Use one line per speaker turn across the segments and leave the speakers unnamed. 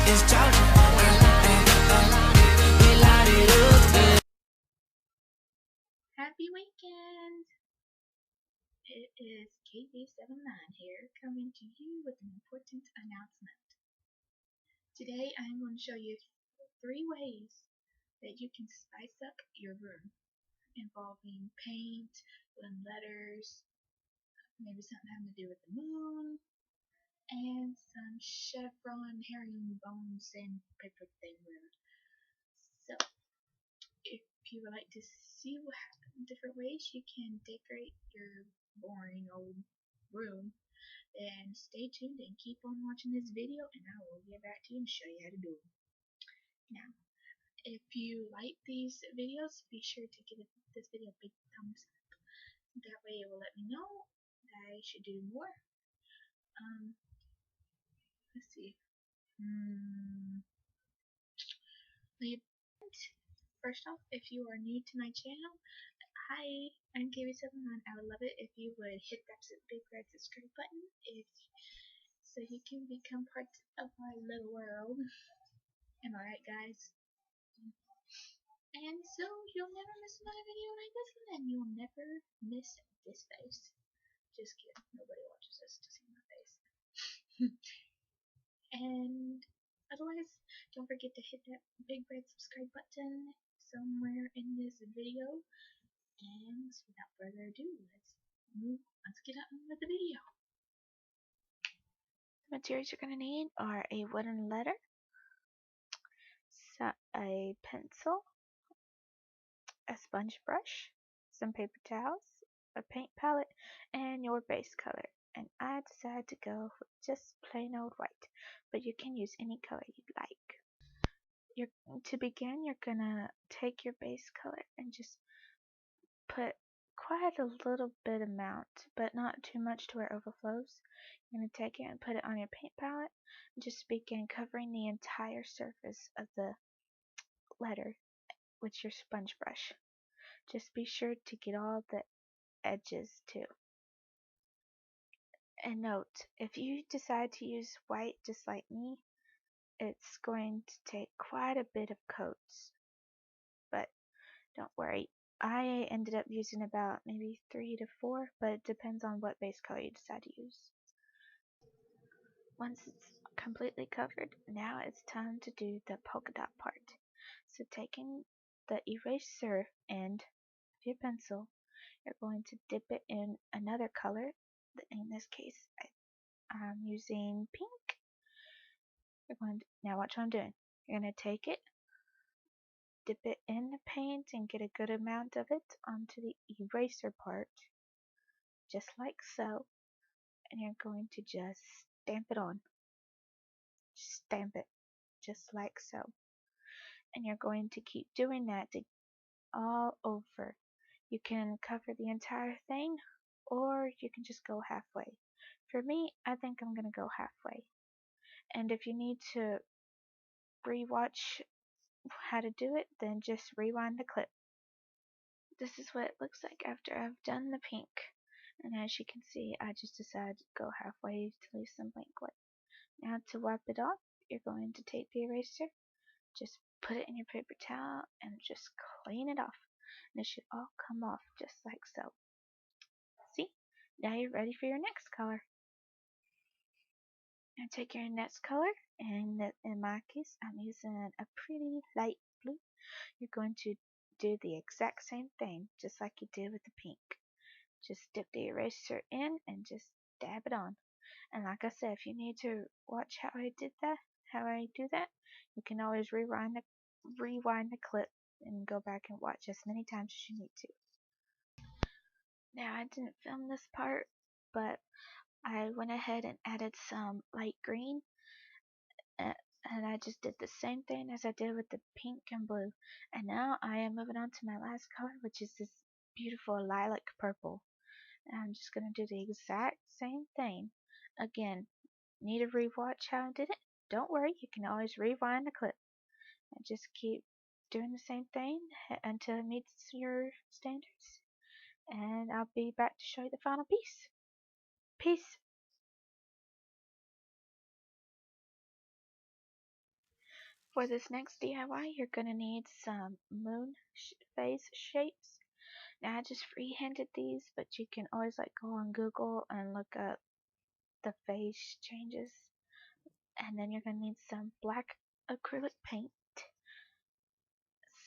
Happy weekend! It is KB709 here, coming to you with an important announcement. Today I am going to show you 3 ways that you can spice up your room, involving paint, and letters, maybe something having to do with the moon, and some Chevron herringbone sandpaper thing. So, if you would like to see different ways you can decorate your boring old room, then stay tuned and keep on watching this video, and I will get back to you and show you how to do it. Now, if you like these videos, be sure to give this video a big thumbs up. That way it will let me know that I should do more. Let's see. First off, if you are new to my channel, hi, I'm KB709. I would love it if you would hit that big red subscribe button so you can become part of my little world. Am I right, guys? And so you'll never miss another video like this one, and you'll never miss this face. Just kidding, nobody watches this to see my face. And otherwise, don't forget to hit that big red subscribe button somewhere in this video. And without further ado, let's get on with the video. The materials you're going to need are a wooden letter, a pencil, a sponge brush, some paper towels, a paint palette, and your base color. And I decided to go with just plain old white, but you can use any color you'd like. To begin, you're gonna take your base color and just put quite a little bit amount, but not too much to where it overflows. You're gonna take it and put it on your paint palette and just begin covering the entire surface of the letter with your sponge brush. Just be sure to get all the edges too. And note, if you decide to use white just like me, it's going to take quite a bit of coats, but don't worry. I ended up using about maybe 3 to 4, but it depends on what base color you decide to use. Once it's completely covered, now it's time to do the polka dot part. So taking the eraser end of your pencil, you're going to dip it in another color. In this case, I'm using pink. Now watch what I'm doing. You're going to take it, dip it in the paint, and get a good amount of it onto the eraser part, just like so. And you're going to just stamp it on. Stamp it, just like so. And you're going to keep doing that all over. You can cover the entire thing, or you can just go halfway. For me, I think I'm going to go halfway. And if you need to rewatch how to do it, then just rewind the clip. This is what it looks like after I've done the pink. And as you can see, I just decided to go halfway to leave some blank white. Now to wipe it off, you're going to take the eraser, just put it in your paper towel, and just clean it off. And it should all come off just like so. See? Now you're ready for your next color. Now take your next color, and in my case, I'm using a pretty light blue. You're going to do the exact same thing, just like you did with the pink. Just dip the eraser in and just dab it on. And like I said, if you need to watch how I do that, you can always rewind the clip and go back and watch as many times as you need to. Now I didn't film this part, but I went ahead and added some light green, and I just did the same thing as I did with the pink and blue. And now I am moving on to my last color, which is this beautiful lilac purple. And I'm just going to do the exact same thing. Again, need to rewatch how I did it? Don't worry, you can always rewind the clip. And just keep doing the same thing until it meets your standards. And I'll be back to show you the final piece. Peace. For this next DIY, you're going to need some moon phase shapes. Now I just freehanded these, but you can always like go on Google and look up the phase changes. And then you're going to need some black acrylic paint,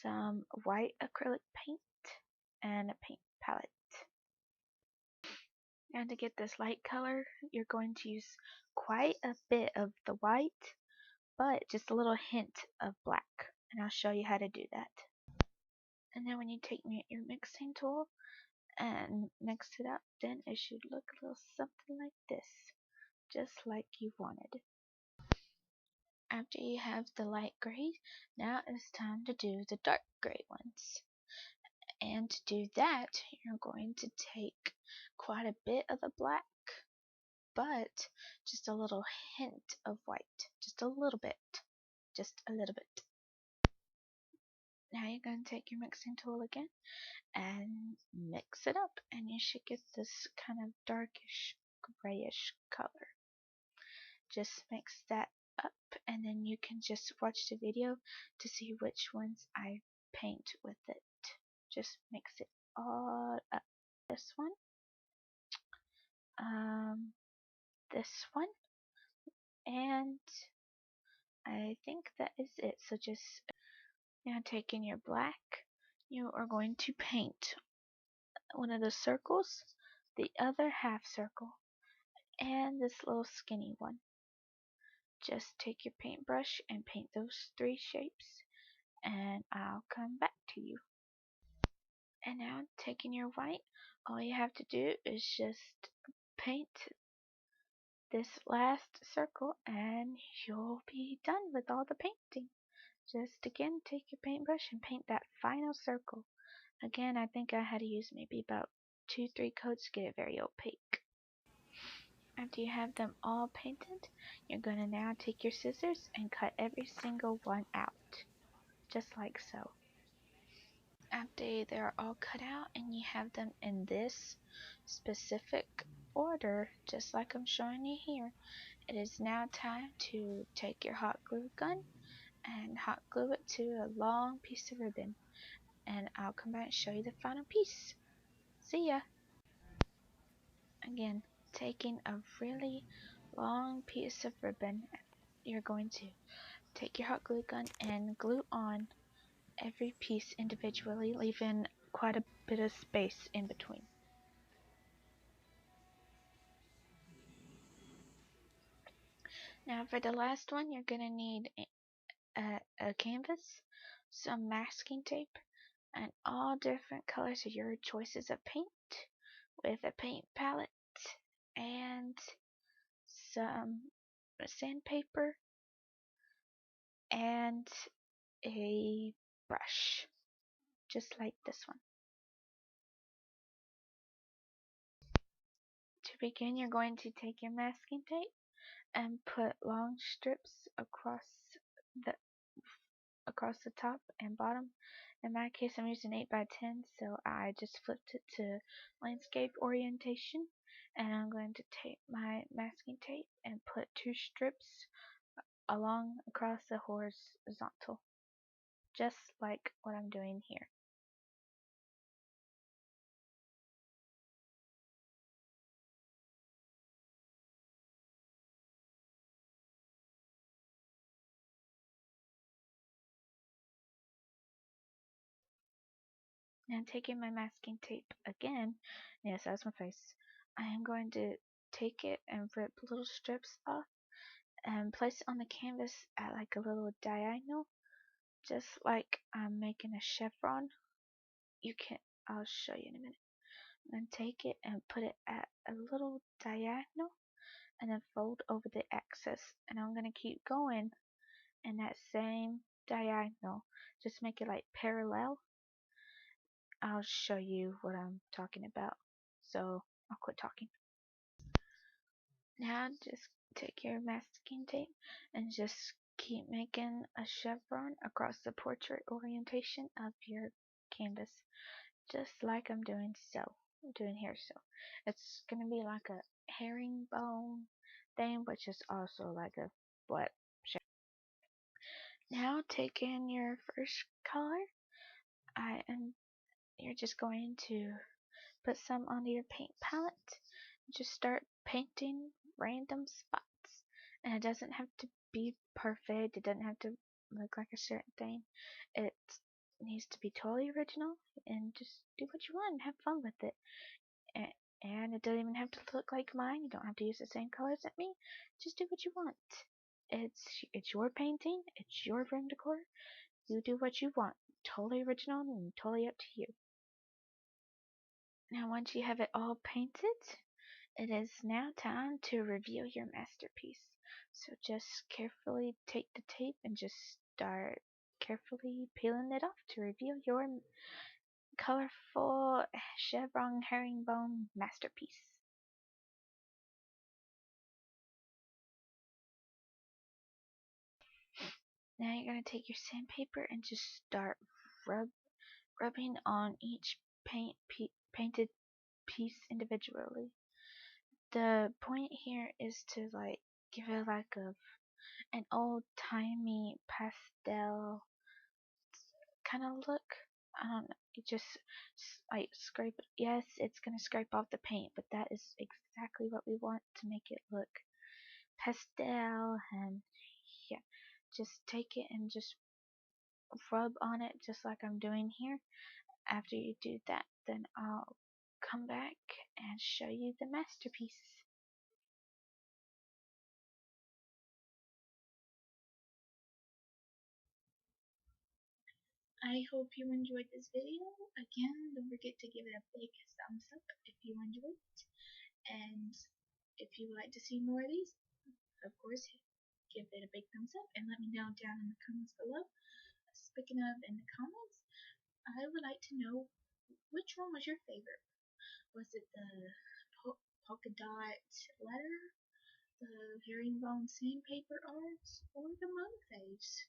some white acrylic paint, and a paint palette. And to get this light color, you're going to use quite a bit of the white, but just a little hint of black. And I'll show you how to do that. And then when you take your mixing tool and mix it up, then it should look a little something like this, just like you wanted. After you have the light gray, now it's time to do the dark gray ones. And to do that, you're going to take quite a bit of the black, but just a little hint of white. Just a little bit. Just a little bit. Now you're going to take your mixing tool again and mix it up, and you should get this kind of darkish grayish color. Just mix that up, and then you can just watch the video to see which ones I paint with it. Just mix it all up. This one, this one, and I think that is it. So just now taking your black, you are going to paint one of the circles, the other half circle, and this little skinny one. Just take your paintbrush and paint those three shapes, and I'll come back to you. And now taking your white, all you have to do is just paint this last circle and you'll be done with all the painting. Just again take your paintbrush and paint that final circle. Again, I think I had to use maybe about 2-3 coats to get it very opaque. After you have them all painted, you're going to now take your scissors and cut every single one out, just like so. After they're all cut out and you have them in this specific order, just like I'm showing you here, it is now time to take your hot glue gun and hot glue it to a long piece of ribbon, and I'll come back and show you the final piece. See ya! Again, taking a really long piece of ribbon, you're going to take your hot glue gun and glue on every piece individually, leaving quite a bit of space in between. Now for the last one, you're going to need a canvas, some masking tape, and all different colors of your choices of paint, with a paint palette and some sandpaper and a brush, just like this one. To begin, you're going to take your masking tape and put long strips the across the top and bottom. In my case, I'm using 8x10, so I just flipped it to landscape orientation, and I'm going to take my masking tape and put 2 strips along across the horizontal, just like what I'm doing here. Now taking my masking tape again, yes, that's my face, I am going to take it and rip little strips off and place it on the canvas at like a little diagonal, just like I'm making a chevron. I'll show you in a minute. And take it and put it at a little diagonal and then fold over the excess. And I'm going to keep going in that same diagonal. Just make it like parallel. I'll show you what I'm talking about. So I'll quit talking. Now just take your masking tape and just keep making a chevron across the portrait orientation of your canvas, just like I'm doing here. So it's gonna be like a herringbone thing, which is also like a what? Now take in your first color, and you're just going to put some onto your paint palette. Just start painting random spots. And it doesn't have to be perfect. It doesn't have to look like a certain thing. It needs to be totally original and just do what you want and have fun with it. And it doesn't even have to look like mine. You don't have to use the same colors as me. Just do what you want. It's your painting. It's your room decor. You do what you want. Totally original and totally up to you. Now once you have it all painted, it is now time to review your masterpiece. So just carefully take the tape and just start carefully peeling it off to reveal your colorful chevron herringbone masterpiece. Now you're going to take your sandpaper and just start rubbing on each painted piece individually. The point here is to give it an old timey pastel kind of look. I don't know. It just scrape. Yes, it's gonna scrape off the paint, but that is exactly what we want to make it look pastel. And yeah, just take it and just rub on it, just like I'm doing here. After you do that, then I'll come back and show you the masterpiece. I hope you enjoyed this video. Again, don't forget to give it a big thumbs up if you enjoyed it. And if you would like to see more of these, of course, give it a big thumbs up and let me know down in the comments below. Speaking of in the comments, I would like to know which one was your favorite. Was it the polka dot letter, the herringbone sandpaper art, or the moonface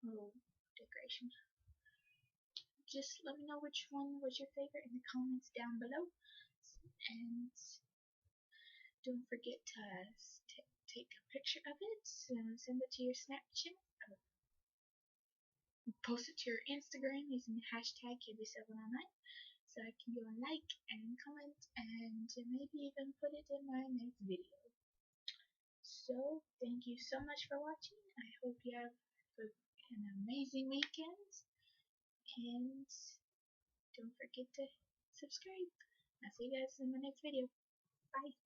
little decoration? Just let me know which one was your favorite in the comments down below. And don't forget to take a picture of it and send it to your Snapchat. Post it to your Instagram using the hashtag KB709 so I can go and like and comment and maybe even put it in my next video. So thank you so much for watching. I hope you have an amazing weekend, and don't forget to subscribe. I'll see you guys in the next video. Bye.